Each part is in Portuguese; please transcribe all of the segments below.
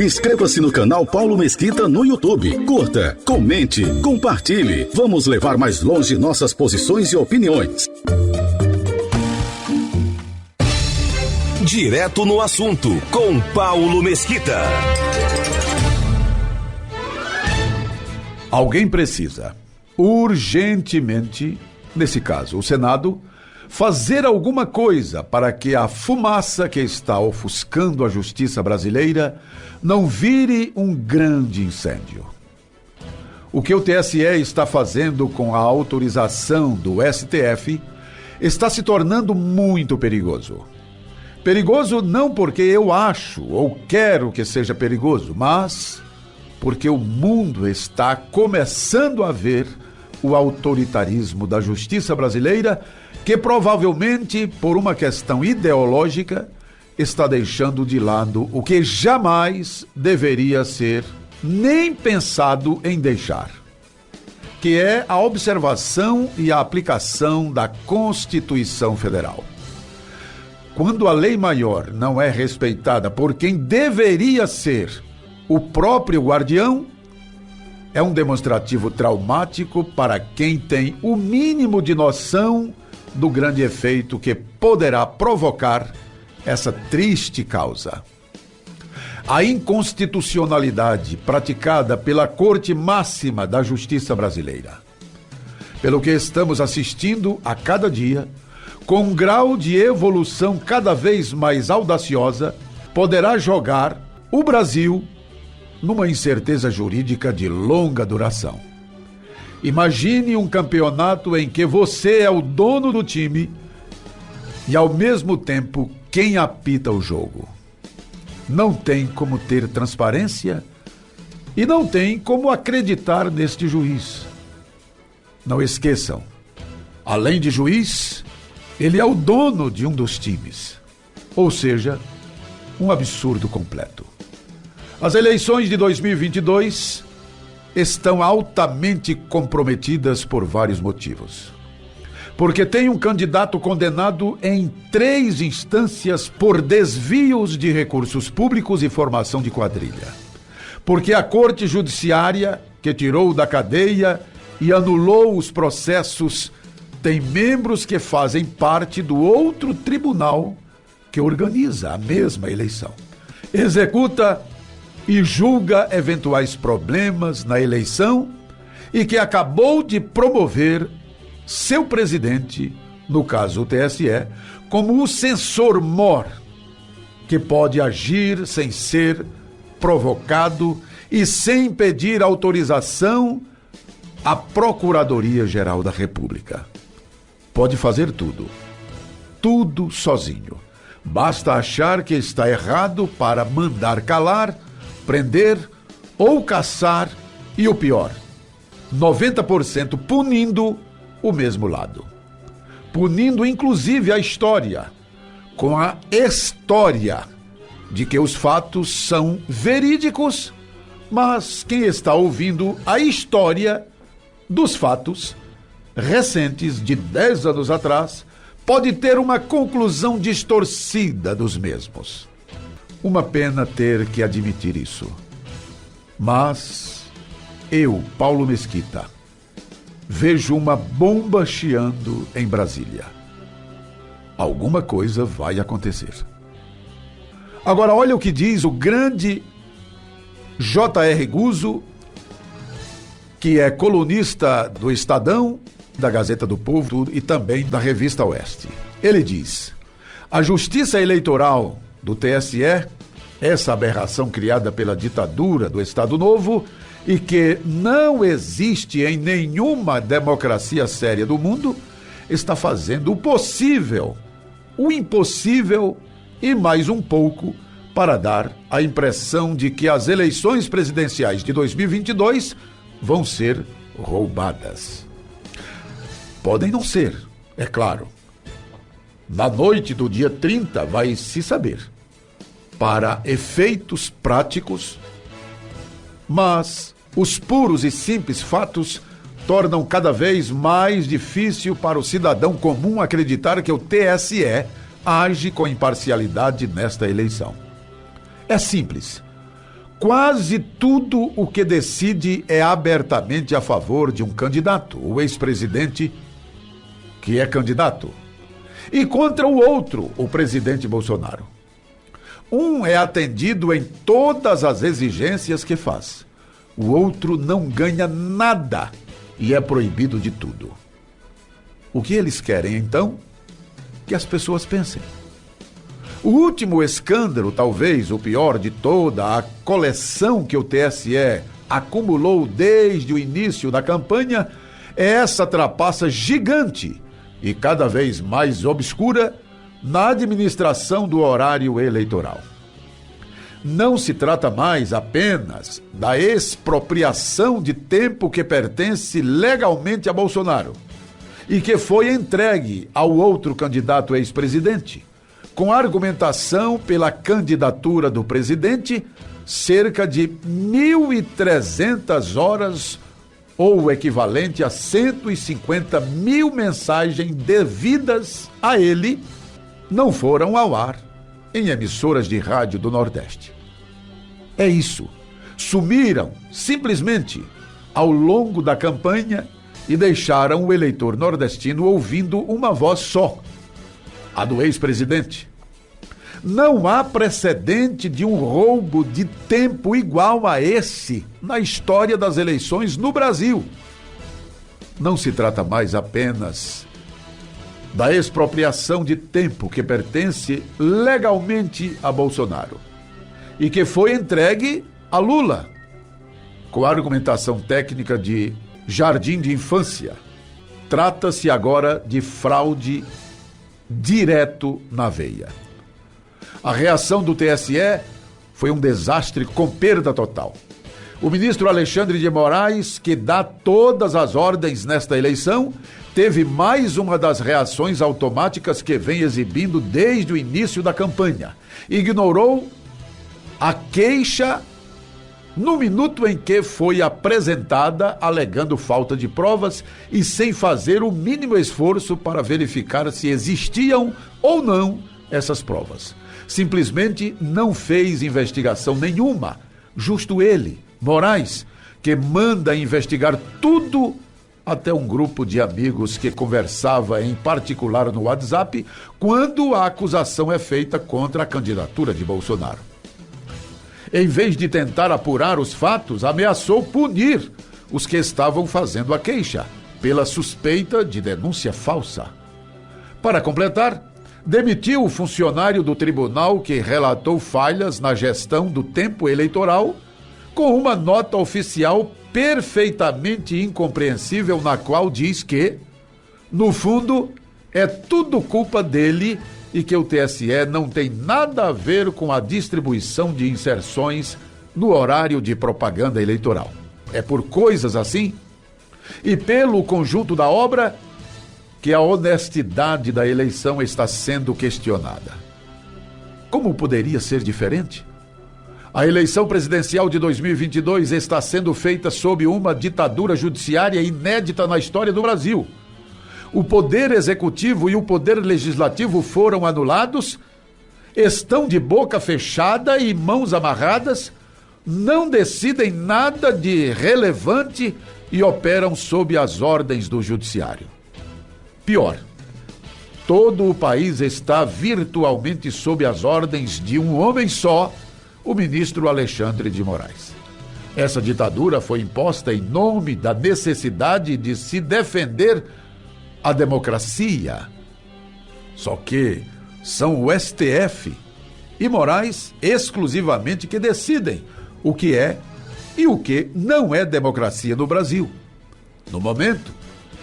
Inscreva-se no canal Paulo Mesquita no YouTube. Curta, comente, compartilhe. Vamos levar mais longe nossas posições e opiniões. Direto no assunto, com Paulo Mesquita. Alguém precisa, urgentemente, nesse caso, o Senado, fazer alguma coisa para que a fumaça que está ofuscando a justiça brasileira não vire um grande incêndio. O que o TSE está fazendo com a autorização do STF está se tornando muito perigoso. Perigoso não porque eu acho ou quero que seja perigoso, mas porque o mundo está começando a ver o autoritarismo da justiça brasileira, que provavelmente, por uma questão ideológica, está deixando de lado o que jamais deveria ser nem pensado em deixar, que é a observação e a aplicação da Constituição Federal. Quando a lei maior não é respeitada por quem deveria ser o próprio guardião, é um demonstrativo traumático para quem tem o mínimo de noção do grande efeito que poderá provocar essa triste causa. A inconstitucionalidade praticada pela Corte Máxima da Justiça Brasileira, pelo que estamos assistindo a cada dia, com um grau de evolução cada vez mais audaciosa, poderá jogar o Brasil numa incerteza jurídica de longa duração. Imagine um campeonato em que você é o dono do time e, ao mesmo tempo, quem apita o jogo. Não tem como ter transparência e não tem como acreditar neste juiz. Não esqueçam, além de juiz, ele é o dono de um dos times. Ou seja, um absurdo completo. As eleições de 2022 estão altamente comprometidas por vários motivos. Porque tem um candidato condenado em 3 instâncias por desvios de recursos públicos e formação de quadrilha. Porque a Corte Judiciária, que tirou da cadeia e anulou os processos, tem membros que fazem parte do outro tribunal que organiza a mesma eleição. Executa e julga eventuais problemas na eleição e que acabou de promover seu presidente, no caso o TSE, como o censor-mor, que pode agir sem ser provocado e sem pedir autorização à Procuradoria-Geral da República. Pode fazer tudo sozinho. Basta achar que está errado para mandar calar, prender ou caçar e o pior, 90% punindo o mesmo lado. Punindo inclusive a história, com a história de que os fatos são verídicos, mas quem está ouvindo a história dos fatos recentes de 10 anos atrás pode ter uma conclusão distorcida dos mesmos. Uma pena ter que admitir isso. Mas eu, Paulo Mesquita, vejo uma bomba chiando em Brasília. Alguma coisa vai acontecer. Agora, olha o que diz o grande J.R. Guzzo, que é colunista do Estadão, da Gazeta do Povo e também da Revista Oeste. Ele diz: a justiça eleitoral do TSE, essa aberração criada pela ditadura do Estado Novo e que não existe em nenhuma democracia séria do mundo, está fazendo o possível, o impossível e mais um pouco para dar a impressão de que as eleições presidenciais de 2022 vão ser roubadas. Podem não ser, é claro. Na noite do dia 30 vai se saber, para efeitos práticos, mas os puros e simples fatos tornam cada vez mais difícil para o cidadão comum acreditar que o TSE age com imparcialidade nesta eleição. É simples. quase tudo o que decide é abertamente a favor de um candidato, o ex-presidente, que é candidato, e contra o outro, o presidente Bolsonaro. Um é atendido em todas as exigências que faz. O outro não ganha nada e é proibido de tudo. O que eles querem, então? Que as pessoas pensem. O último escândalo, talvez o pior de toda a coleção que o TSE acumulou desde o início da campanha, é essa trapaça gigante e cada vez mais obscura na administração do horário eleitoral. Não se trata mais apenas da expropriação de tempo que pertence legalmente a Bolsonaro e que foi entregue ao outro candidato ex-presidente, com argumentação pela candidatura do presidente, cerca de 1.300 horas ou o equivalente a 150 mil mensagens devidas a ele não foram ao ar em emissoras de rádio do Nordeste. É isso. Sumiram, simplesmente, ao longo da campanha e deixaram o eleitor nordestino ouvindo uma voz só, a do ex-presidente. Não há precedente de um roubo de tempo igual a esse na história das eleições no Brasil. Não se trata mais apenas da expropriação de tempo que pertence legalmente a Bolsonaro e que foi entregue a Lula, com a argumentação técnica de jardim de infância. Trata-se agora de fraude direto na veia. A reação do TSE foi um desastre com perda total. O ministro Alexandre de Moraes, que dá todas as ordens nesta eleição, teve mais uma das reações automáticas que vem exibindo desde o início da campanha. Ignorou a queixa no minuto em que foi apresentada, alegando falta de provas e sem fazer o mínimo esforço para verificar se existiam ou não essas provas. Simplesmente não fez investigação nenhuma. Justo ele, Moraes, que manda investigar tudo, até um grupo de amigos que conversava em particular no WhatsApp, quando a acusação é feita contra a candidatura de Bolsonaro. Em vez de tentar apurar os fatos, ameaçou punir os que estavam fazendo a queixa, pela suspeita de denúncia falsa. Para completar, demitiu o funcionário do tribunal que relatou falhas na gestão do tempo eleitoral com uma nota oficial perfeitamente incompreensível na qual diz que, no fundo, é tudo culpa dele e que o TSE não tem nada a ver com a distribuição de inserções no horário de propaganda eleitoral. É por coisas assim e pelo conjunto da obra que a honestidade da eleição está sendo questionada. Como poderia ser diferente? A eleição presidencial de 2022 está sendo feita sob uma ditadura judiciária inédita na história do Brasil. O poder executivo e o poder legislativo foram anulados, estão de boca fechada e mãos amarradas, não decidem nada de relevante e operam sob as ordens do judiciário. Pior, todo o país está virtualmente sob as ordens de um homem só, o ministro Alexandre de Moraes. Essa ditadura foi imposta em nome da necessidade de se defender a democracia. Só que são o STF e Moraes exclusivamente que decidem o que é e o que não é democracia no Brasil. No momento,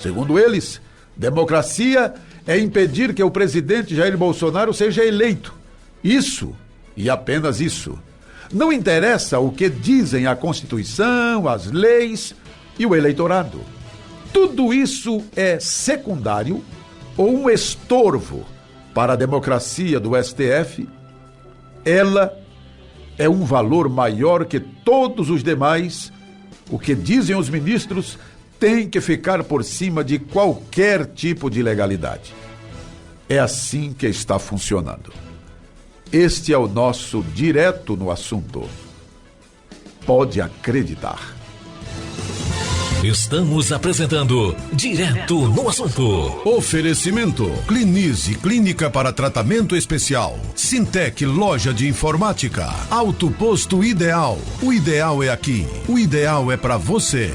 segundo eles, democracia é impedir que o presidente Jair Bolsonaro seja eleito. Isso e apenas isso. Não interessa o que dizem a Constituição, as leis e o eleitorado. Tudo isso é secundário ou um estorvo para a democracia do STF. Ela é um valor maior que todos os demais. O que dizem os ministros tem que ficar por cima de qualquer tipo de legalidade. É assim que está funcionando. Este é o nosso Direto no Assunto. pode acreditar. Estamos apresentando Direto no Assunto. Oferecimento: Clinize, clínica para tratamento especial. Sintec, loja de informática. Auto Posto Ideal. O ideal é aqui. O ideal é para você.